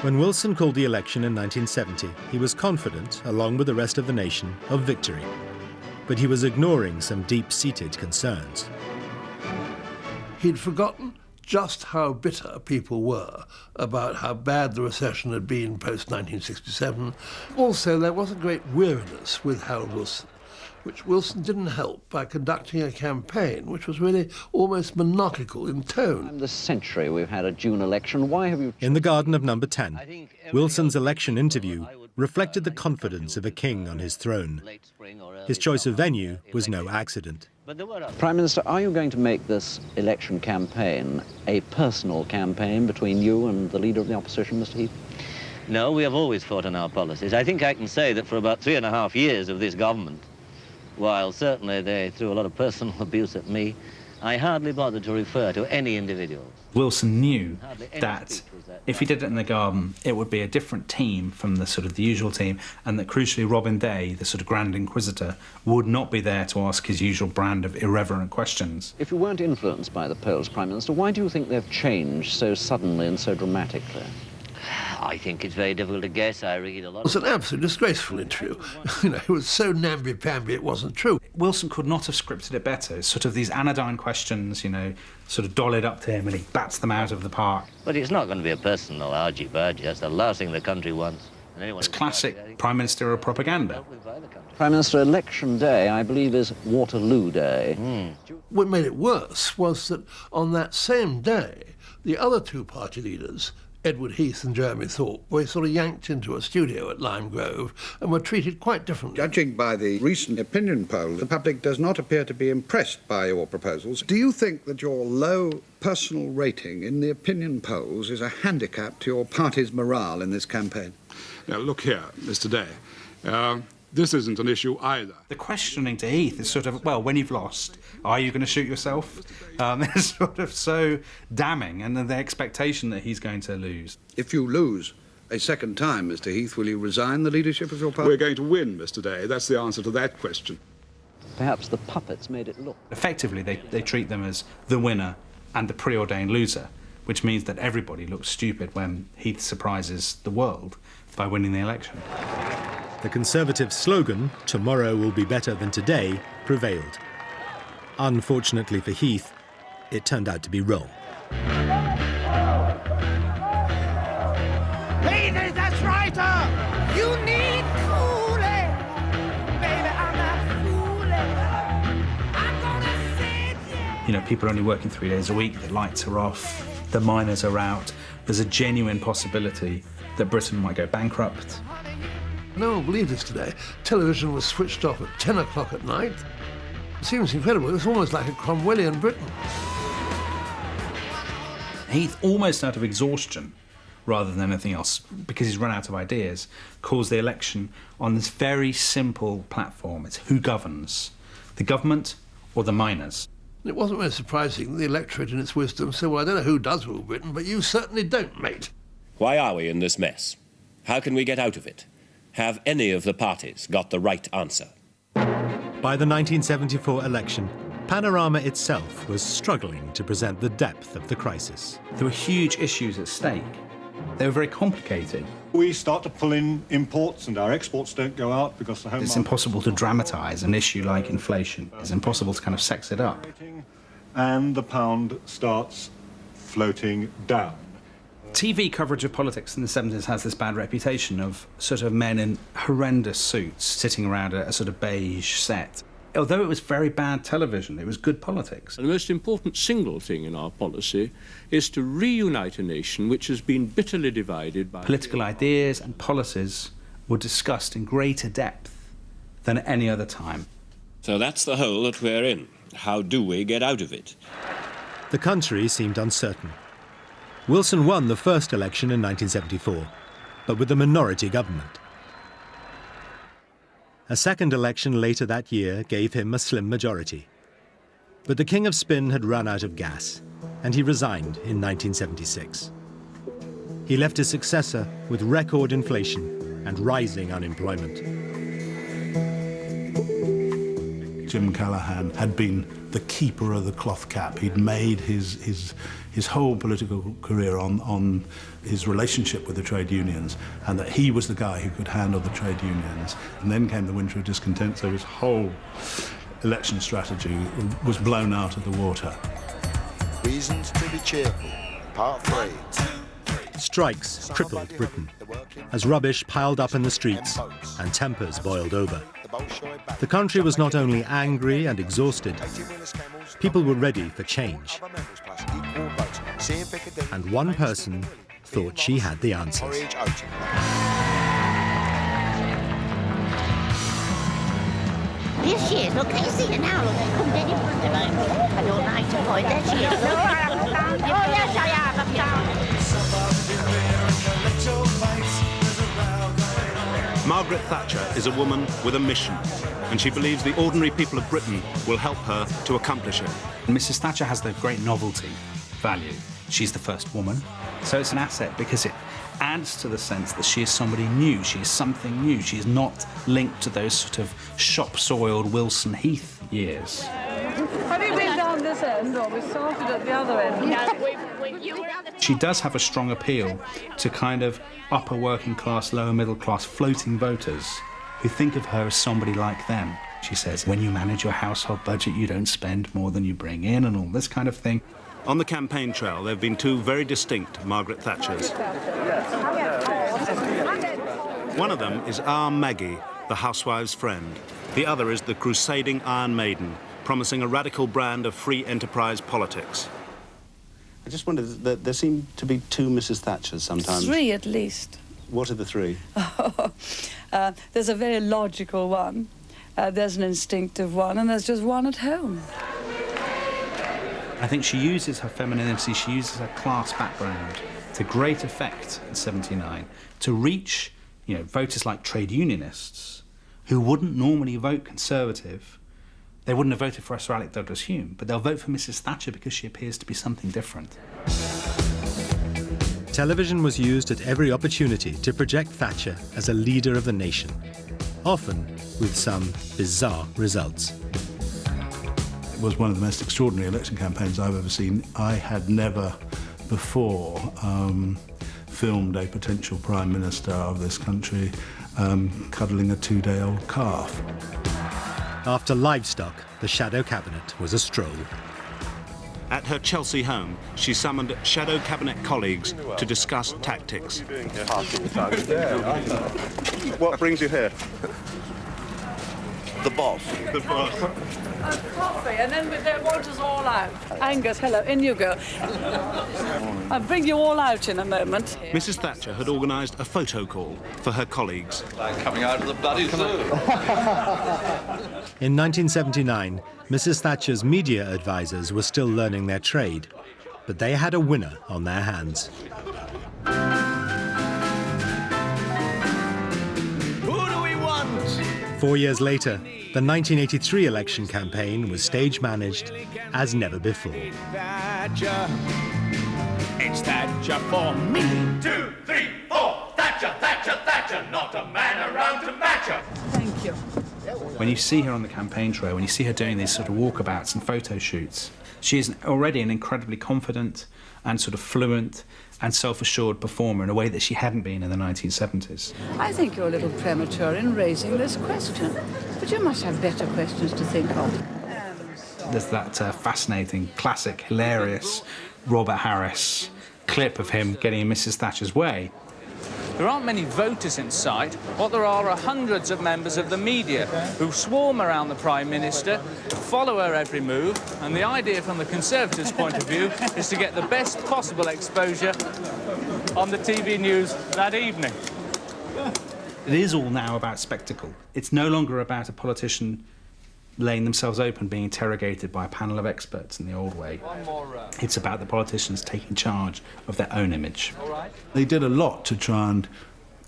When Wilson called the election in 1970, he was confident, along with the rest of the nation, of victory. But he was ignoring some deep-seated concerns. He'd forgotten just how bitter people were about how bad the recession had been post-1967. Also, there was a great weariness with Harold Wilson, which Wilson didn't help by conducting a campaign which was really almost monarchical in tone. This century we've had a June election. Why have you... In the garden of Number 10, Wilson's election interview reflected the confidence of a king on his throne. His choice of venue was no accident. Prime Minister, are you going to make this election campaign a personal campaign between you and the leader of the opposition, Mr. Heath? No, we have always fought on our policies. I think I can say that for about 3.5 years of this government, while certainly they threw a lot of personal abuse at me, I hardly bothered to refer to any individuals. Wilson knew that if he did it in the garden, it would be a different team from the sort of the usual team, and that crucially Robin Day, the sort of Grand Inquisitor, would not be there to ask his usual brand of irreverent questions. If you weren't influenced by the polls, Prime Minister, why do you think they've changed so suddenly and so dramatically? I think it's very difficult to guess. I read a lot. It was an absolutely disgraceful interview. You know, it was so namby-pamby it wasn't true. Wilson could not have scripted it better. It's sort of these anodyne questions, you know, sort of dollied up to him and he bats them out of the park. But it's not going to be a personal argy-bargy. That's the last thing the country wants. It's classic Prime Ministerial propaganda. Prime Minister, election day, I believe, is Waterloo Day. What made it worse was that on that same day, the other two party leaders, Edward Heath and Jeremy Thorpe, were sort of yanked into a studio at Lime Grove and were treated quite differently. Judging by the recent opinion poll, the public does not appear to be impressed by your proposals. Do you think that your low personal rating in the opinion polls is a handicap to your party's morale in this campaign? Now, look here, Mr. Day. This isn't an issue either. The questioning to Heath is sort of, well, when you've lost, are you going to shoot yourself? It's sort of so damning, and the expectation that he's going to lose. If you lose a second time, Mr. Heath, will you resign the leadership of your party? We're going to win, Mr. Day. That's the answer to that question. Perhaps the puppets made it look. Effectively, they treat them as the winner and the preordained loser, which means that everybody looks stupid when Heath surprises the world by winning the election. The Conservative slogan, "Tomorrow will be better than today," prevailed. Unfortunately for Heath, it turned out to be wrong. Ladies, that's right, you need fooling. Baby, I'm not fooling. I'm gonna sit here. You know, people are only working 3 days a week, the lights are off, the miners are out. There's a genuine possibility that Britain might go bankrupt. No one believed this today. Television was switched off at 10 o'clock at night. It seems incredible. It was almost like a Cromwellian Britain. Heath, almost out of exhaustion, rather than anything else, because he's run out of ideas, calls the election on this very simple platform. It's who governs, the government or the miners. It wasn't very surprising that the electorate, in its wisdom, said, well, I don't know who does rule Britain, but you certainly don't, mate. Why are we in this mess? How can we get out of it? Have any of the parties got the right answer? By the 1974 election, Panorama itself was struggling to present the depth of the crisis. There were huge issues at stake. They were very complicated. We start to pull in imports and our exports don't go out because the home It's impossible to dramatise an issue like inflation. It's impossible to kind of sex it up. And the pound starts floating down. TV coverage of politics in the 70s has this bad reputation of sort of men in horrendous suits sitting around a sort of beige set. Although it was very bad television, it was good politics. The most important single thing in our policy is to reunite a nation which has been bitterly divided by... Political ideas and policies were discussed in greater depth than at any other time. So that's the hole that we're in. How do we get out of it? The country seemed uncertain. Wilson won the first election in 1974, but with a minority government. A second election later that year gave him a slim majority. But the King of Spin had run out of gas, and he resigned in 1976. He left his successor with record inflation and rising unemployment. Jim Callaghan had been the keeper of the cloth cap. He'd made his whole political career on his relationship with the trade unions, and that he was the guy who could handle the trade unions. And then came the winter of discontent, so his whole election strategy was blown out of the water. Reasons to be cheerful, part 3. Strikes crippled Britain as rubbish piled up in the streets and tempers boiled over. The country was not only angry and exhausted, people were ready for change. And one person thought she had the answers. Here she is, look, can you see her now? Look, they come dead in front of her. I don't like to point, there she is. Look. Oh, yes, I am, I'm down. Margaret Thatcher is a woman with a mission, and she believes the ordinary people of Britain will help her to accomplish it. Mrs. Thatcher has the great novelty value. She's the first woman, so it's an asset because it adds to the sense that she is somebody new, she is something new, she is not linked to those sort of shop-soiled Wilson Heath years. Have you been down this end, or we started at the other end? She does have a strong appeal to kind of upper working class, lower middle class, floating voters who think of her as somebody like them. She says, when you manage your household budget, you don't spend more than you bring in and all this kind of thing. On the campaign trail, there have been two very distinct Margaret Thatchers. One of them is Our Maggie, the housewife's friend. The other is the crusading Iron Maiden, promising a radical brand of free enterprise politics. I just wondered, there seem to be two Mrs. Thatchers sometimes. 3 at least. What are the 3? There's a very logical one, there's an instinctive one, and there's just one at home. I think she uses her femininity, she uses her class background to great effect in '79 to reach, voters like trade unionists who wouldn't normally vote Conservative. They wouldn't have voted for Sir Alec Douglas-Home, but they'll vote for Mrs. Thatcher because she appears to be something different. Television was used at every opportunity to project Thatcher as a leader of the nation, often with some bizarre results. It was one of the most extraordinary election campaigns I've ever seen. I had never before filmed a potential Prime Minister of this country cuddling a 2-day-old calf. After livestock, the shadow cabinet was a stroll. At her Chelsea home, she summoned shadow cabinet colleagues to discuss tactics. What brings you here? The boss. The boss. Coffee, and then they want us all out. Angus, hello, in you go. I'll bring you all out in a moment. Mrs. Thatcher had organised a photo call for her colleagues. Like coming out of the bloody zoo. In 1979, Mrs. Thatcher's media advisors were still learning their trade, but they had a winner on their hands. Who do we want? 4 years later, the 1983 election campaign was stage-managed as never before. Thatcher. It's Thatcher for me. 2, 3, 4. Thatcher, Thatcher, Thatcher. Not a man around to match her. Thank you. When you see her on the campaign trail, when you see her doing these sort of walkabouts and photo shoots, she is already an incredibly confident and sort of fluent and self-assured performer in a way that she hadn't been in the 1970s. I think you're a little premature in raising this question, but you must have better questions to think of. There's that fascinating, classic, hilarious Robert Harris clip of him getting in Mrs. Thatcher's way. There aren't many voters in sight. What there are hundreds of members of the media who swarm around the Prime Minister, follow her every move, and the idea from the Conservatives' point of view is to get the best possible exposure on the TV news that evening. It is all now about spectacle. It's no longer about a politician laying themselves open, being interrogated by a panel of experts in the old way. It's about the politicians taking charge of their own image. They did a lot to try and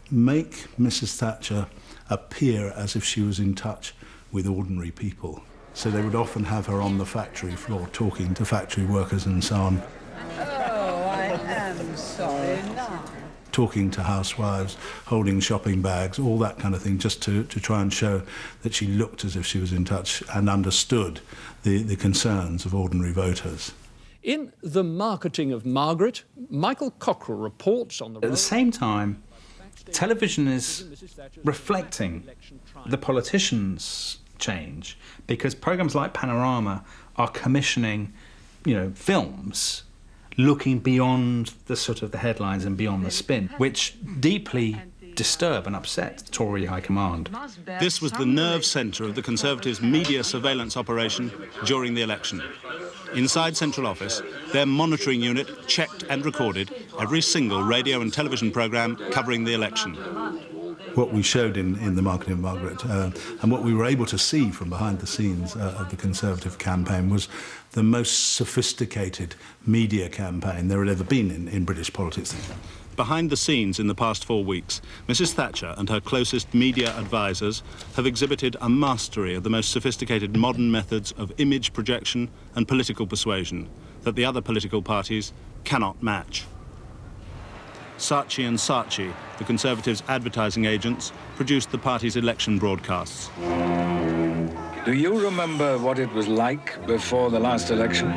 make Mrs. Thatcher appear as if she was in touch with ordinary people. So they would often have her on the factory floor talking to factory workers and so on. Oh, I am sorry now. talking to housewives, holding shopping bags, all that kind of thing, just to try and show that she looked as if she was in touch and understood the concerns of ordinary voters. In The Marketing of Margaret, Michael Cockerell reports on the... At the same time, television is reflecting the politicians' change, because programmes like Panorama are commissioning, films looking beyond the sort of the headlines and beyond the spin, which deeply disturb and upset the Tory High Command. This was the nerve centre of the Conservatives' media surveillance operation during the election. Inside Central Office, their monitoring unit checked and recorded every single radio and television programme covering the election. What we showed in The Marketing of Margaret and what we were able to see from behind the scenes of the Conservative campaign was the most sophisticated media campaign there had ever been in British politics. Behind the scenes in the past 4 weeks, Mrs. Thatcher and her closest media advisers have exhibited a mastery of the most sophisticated modern methods of image projection and political persuasion that the other political parties cannot match. Saatchi & Saatchi, the Conservatives' advertising agents, produced the party's election broadcasts. Do you remember what it was like before the last election?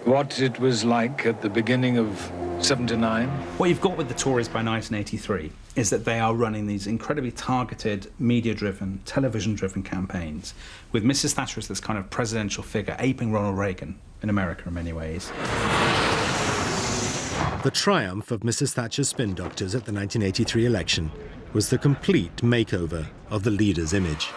What it was like at the beginning of 79? What you've got with the Tories by 1983 is that they are running these incredibly targeted, media-driven, television-driven campaigns, with Mrs. Thatcher as this kind of presidential figure, aping Ronald Reagan in America in many ways. The triumph of Mrs. Thatcher's spin doctors at the 1983 election was the complete makeover of the leader's image.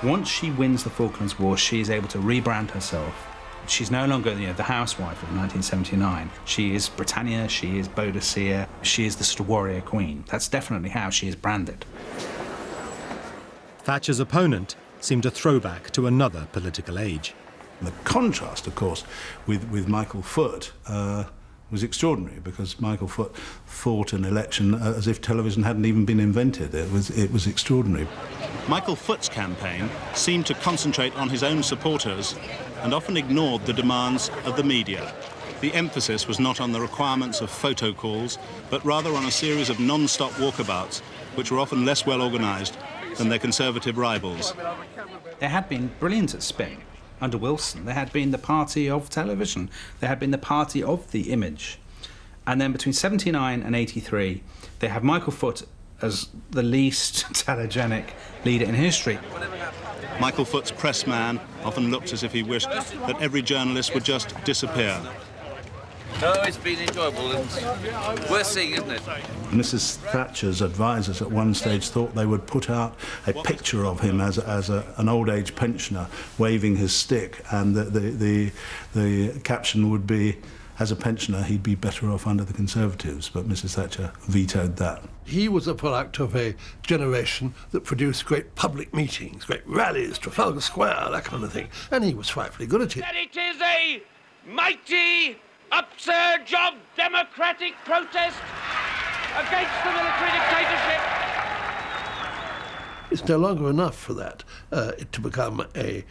Once she wins the Falklands War, she is able to rebrand herself. She's no longer the housewife of 1979. She is Britannia, she is Boadicea, she is the sort of warrior queen. That's definitely how she is branded. Thatcher's opponent seemed a throwback to another political age. The contrast, of course, with Michael Foot was extraordinary, because Michael Foot fought an election as if television hadn't even been invented. It was extraordinary. Michael Foot's campaign seemed to concentrate on his own supporters and often ignored the demands of the media. The emphasis was not on the requirements of photo calls, but rather on a series of non-stop walkabouts, which were often less well organised than their Conservative rivals. They had been brilliant at spin. Under Wilson, they had been the party of television. They had been the party of the image. And then between 79 and 83, they have Michael Foot as the least telegenic leader in history. Michael Foot's press man often looked as if he wished that every journalist would just disappear. No, it's been enjoyable and worth seeing, isn't it? Mrs. Thatcher's advisers at one stage thought they would put out a picture of him as an old-age pensioner waving his stick, and the caption would be, as a pensioner, he'd be better off under the Conservatives, but Mrs. Thatcher vetoed that. He was a product of a generation that produced great public meetings, great rallies, Trafalgar Square, that kind of thing, and he was frightfully good at it. That it is a mighty upsurge of democratic protest against the military dictatorship. It's no longer enough for that to become a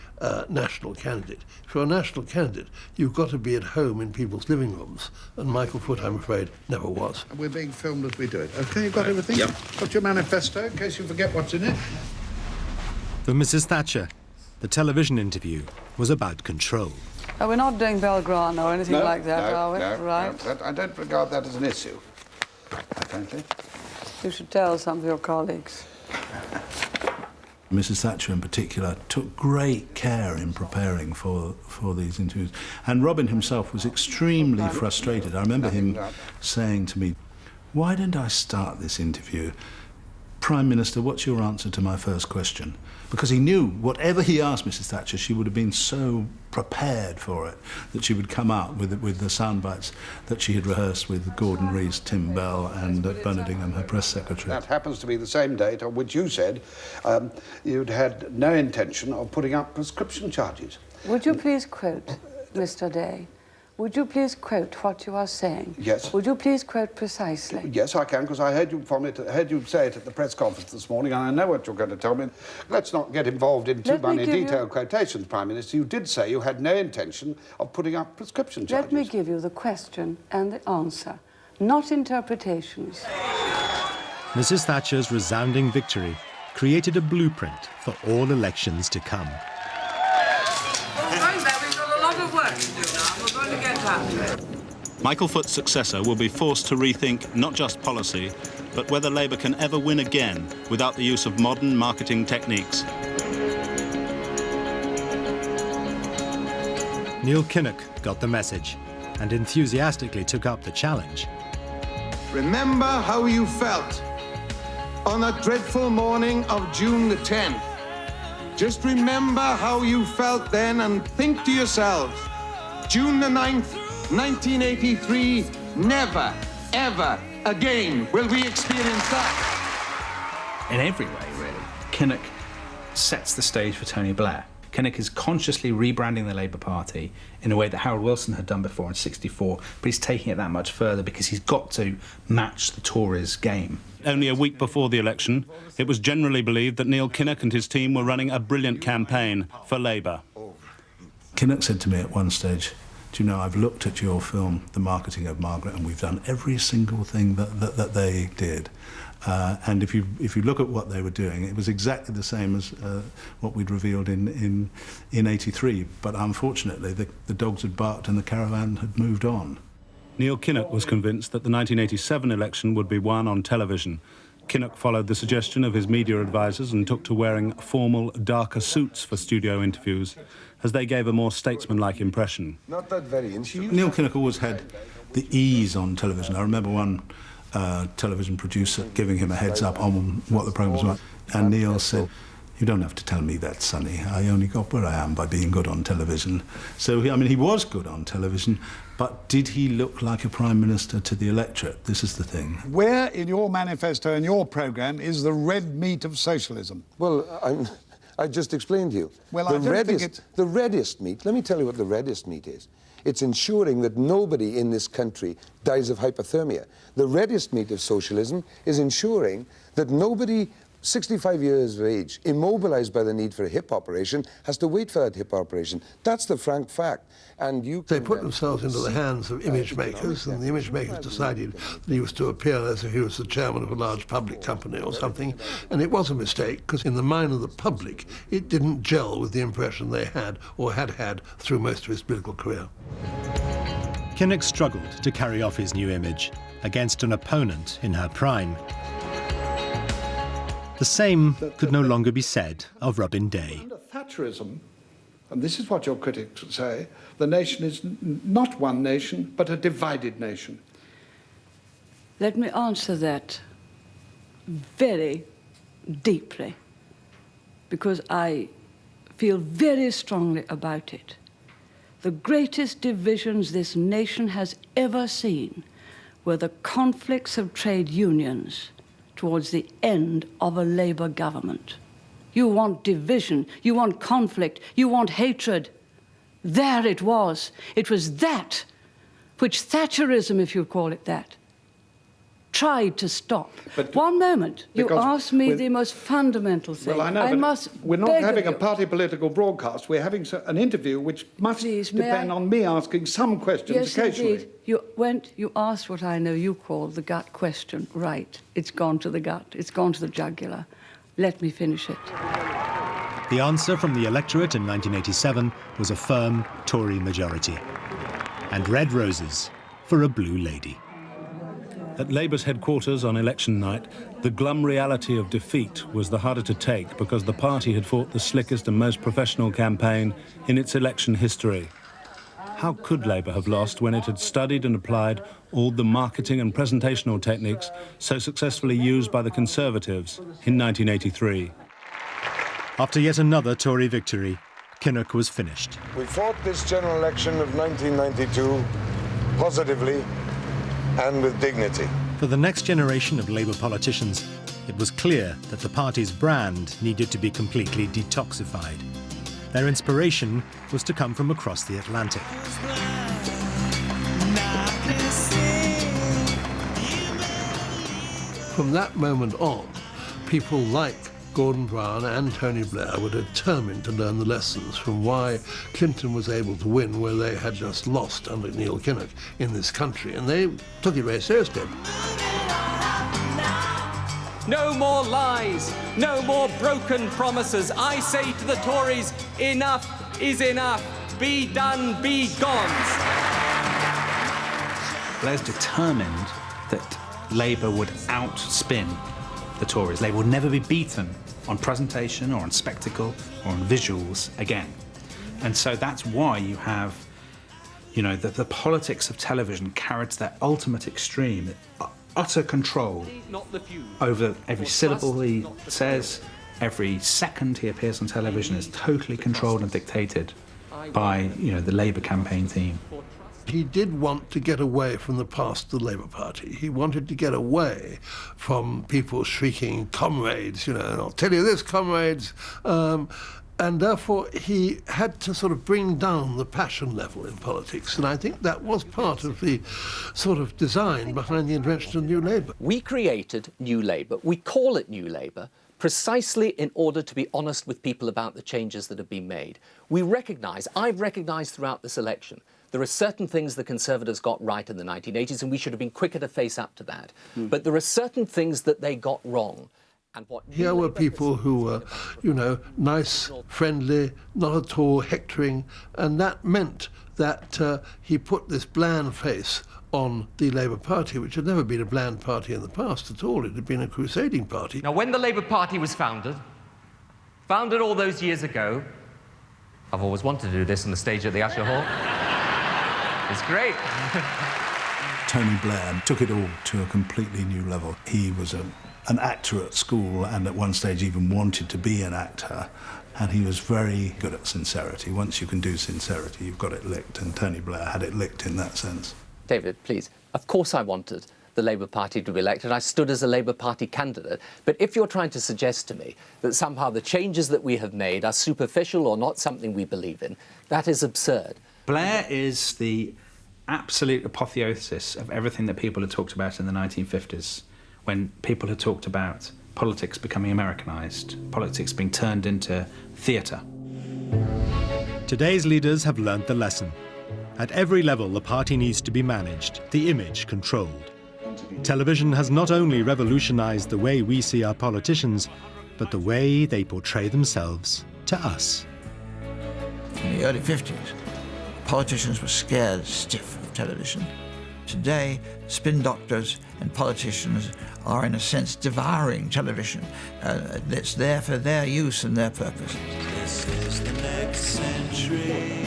national candidate. If you're a national candidate, you've got to be at home in people's living rooms, and Michael Foot, I'm afraid, never was. We're being filmed as we do it. OK, you've got everything? Yep. Got your manifesto, in case you forget what's in it? For Mrs. Thatcher, the television interview was about control. Oh, we're not doing Belgrano or anything like that, are we? Right. No, I don't regard that as an issue, frankly. You should tell some of your colleagues. Mrs. Thatcher in particular took great care in preparing for these interviews. And Robin himself was extremely frustrated. I remember him saying to me, "Why didn't I start this interview? Prime Minister, what's your answer to my first question?" Because he knew whatever he asked Mrs. Thatcher, she would have been so prepared for it that she would come out with the sound bites that she had rehearsed with Gordon Rees, Tim Bell and Bernard Ingham, her press secretary. That happens to be the same date on which you said you'd had no intention of putting up prescription charges. Would you please quote Mr. Day? Would you please quote what you are saying? Yes. Would you please quote precisely? Yes, I can, because I heard you say it at the press conference this morning, and I know what you're going to tell me. Let's not get involved in too many detailed quotations, Prime Minister. You did say you had no intention of putting up prescription charges. Let me give you the question and the answer, not interpretations. Mrs. Thatcher's resounding victory created a blueprint for all elections to come. We've got a lot of work to do now. We're going to get to it. Michael Foot's successor will be forced to rethink not just policy, but whether Labour can ever win again without the use of modern marketing techniques. Neil Kinnock got the message and enthusiastically took up the challenge. Remember how you felt on that dreadful morning of June the 10th. Just remember how you felt then and think to yourselves, June the 9th, 1983, never, ever again will we experience that. In every way, really, Kinnock sets the stage for Tony Blair. Kinnock is consciously rebranding the Labour Party in a way that Harold Wilson had done before in '64, but he's taking it that much further because he's got to match the Tories' game. Only a week before the election, it was generally believed that Neil Kinnock and his team were running a brilliant campaign for Labour. Kinnock said to me at one stage, do you know, I've looked at your film, The Marketing of Margaret, and we've done every single thing that they did. And if you look at what they were doing, it was exactly the same as what we'd revealed in '83. But unfortunately, the dogs had barked and the caravan had moved on. Neil Kinnock was convinced that the 1987 election would be won on television. Kinnock followed the suggestion of his media advisers and took to wearing formal, darker suits for studio interviews, as they gave a more statesmanlike impression. Not that very interesting. Neil Kinnock always had the ease on television. I remember one television producer giving him a heads up on what the programme was, and Neil said, "You don't have to tell me that, Sonny. I only got where I am by being good on television." So, I mean, he was good on television, but did he look like a Prime Minister to the electorate? This is the thing. Where in your manifesto and your programme is the red meat of socialism? Well, I just explained to you. Well, I don't think it's... The reddest meat, let me tell you what the reddest meat is. It's ensuring that nobody in this country dies of hypothermia. The reddest meat of socialism is ensuring that nobody 65 years of age, immobilized by the need for a hip operation, has to wait for that hip operation. That's the frank fact. And they put themselves into the hands of image makers, and the image makers decided that he was to appear as if he was the chairman of a large public company or something. And it was a mistake, because in the mind of the public, it didn't gel with the impression they had or had had through most of his political career. Kinnock struggled to carry off his new image against an opponent in her prime. The same could no longer be said of Robin Day. Under Thatcherism, and this is what your critics would say, the nation is not one nation, but a divided nation. Let me answer that very deeply, because I feel very strongly about it. The greatest divisions this nation has ever seen were the conflicts of trade unions towards the end of a Labour government. You want division, you want conflict, you want hatred. There it was. It was that which Thatcherism, if you call it that, tried to stop. But one moment, you asked me the most fundamental thing. Well, I know, we're not having a party political broadcast. We're having an interview which must depend on me asking some questions occasionally. Indeed. You asked what I know you call the gut question. Right. It's gone to the gut. It's gone to the jugular. Let me finish it. The answer from the electorate in 1987 was a firm Tory majority. And red roses for a blue lady. At Labour's headquarters on election night, the glum reality of defeat was the harder to take because the party had fought the slickest and most professional campaign in its election history. How could Labour have lost when it had studied and applied all the marketing and presentational techniques so successfully used by the Conservatives in 1983? After yet another Tory victory, Kinnock was finished. We fought this general election of 1992 positively and with dignity. For the next generation of Labour politicians, it was clear that the party's brand needed to be completely detoxified. Their inspiration was to come from across the Atlantic. From that moment on, people like Gordon Brown and Tony Blair were determined to learn the lessons from why Clinton was able to win where they had just lost under Neil Kinnock in this country, and they took it very seriously. No more lies, no more broken promises. I say to the Tories, enough is enough. Be done, be gone. Blair's determined that Labour would outspin the Tories. Labour would never be beaten on presentation or on spectacle or on visuals again. And so that's why you have, you know, the politics of television carried to that ultimate extreme, utter control over every syllable he says, every second he appears on television is totally controlled and dictated by, you know, the Labour campaign team. He did want to get away from the past of the Labour Party. He wanted to get away from people shrieking, comrades, you know, and I'll tell you this, comrades. And therefore, he had to sort of bring down the passion level in politics. And I think that was part of the sort of design behind the invention of New Labour. We created New Labour. We call it New Labour precisely in order to be honest with people about the changes that have been made. We recognise, I've recognised throughout this election, there are certain things the Conservatives got right in the 1980s, and we should have been quicker to face up to that. But there are certain things that they got wrong. And what Here were people who were, you know, nice, friendly, not at all hectoring, and that meant that he put this bland face on the Labour Party, which had never been a bland party in the past at all. It had been a crusading party. Now, when the Labour Party was founded all those years ago, I've always wanted to do this on the stage at the Usher Hall. It's great. Tony Blair took it all to a completely new level. He was an actor at school and at one stage even wanted to be an actor, and he was very good at sincerity. Once you can do sincerity, you've got it licked, and Tony Blair had it licked in that sense. David, please. Of course I wanted the Labour Party to be elected. I stood as a Labour Party candidate. But if you're trying to suggest to me that somehow the changes that we have made are superficial or not something we believe in, that is absurd. Blair is the absolute apotheosis of everything that people had talked about in the 1950s, when people had talked about politics becoming Americanised, politics being turned into theatre. Today's leaders have learnt the lesson. At every level, the party needs to be managed, the image controlled. Television has not only revolutionised the way we see our politicians, but the way they portray themselves to us. In the early 50s, politicians were scared stiff of television. Today, spin doctors and politicians are, in a sense, devouring television. It's there for their use and their purpose. This is the next century.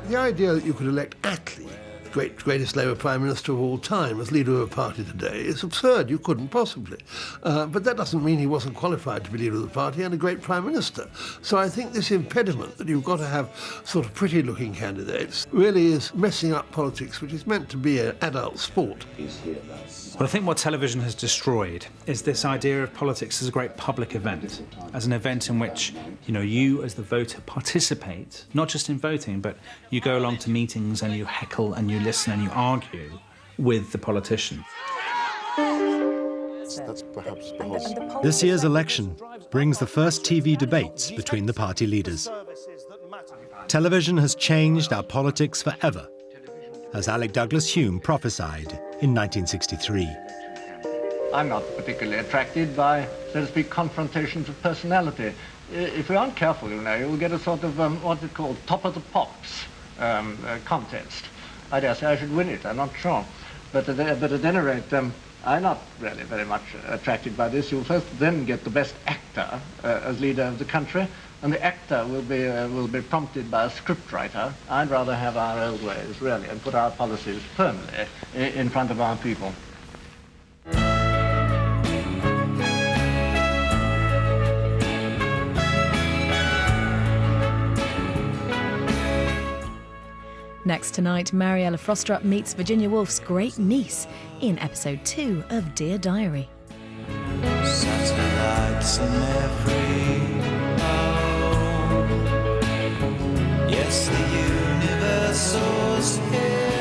The idea that you could elect Attlee, the greatest Labour Prime Minister of all time, as leader of a party today is absurd. You couldn't possibly. But that doesn't mean he wasn't qualified to be leader of the party and a great Prime Minister. So I think this impediment that you've got to have sort of pretty-looking candidates really is messing up politics, which is meant to be an adult sport. Well, I think what television has destroyed is this idea of politics as a great public event, as an event in which, you know, you as the voter participate, not just in voting, but you go along to meetings and you heckle and you listen and you argue with the politician. That's perhaps because... This year's election brings the first TV debates between the party leaders. Television has changed our politics forever, as Alec Douglas Hume prophesied in 1963. I'm not particularly attracted by, so to speak, confrontations of personality. If we aren't careful, you know, you'll get a sort of, what's it called, top of the pops contest. I dare say I should win it, I'm not sure. But at any rate, I'm not really very much attracted by this. You'll first then get the best actor as leader of the country, and the actor will be prompted by a scriptwriter. I'd rather have our old ways, really, and put our policies firmly in front of our people. Next tonight, Mariella Frostrup meets Virginia Woolf's great niece in episode 2 of Dear Diary. Satellites in every home. Yes, the universe soars here.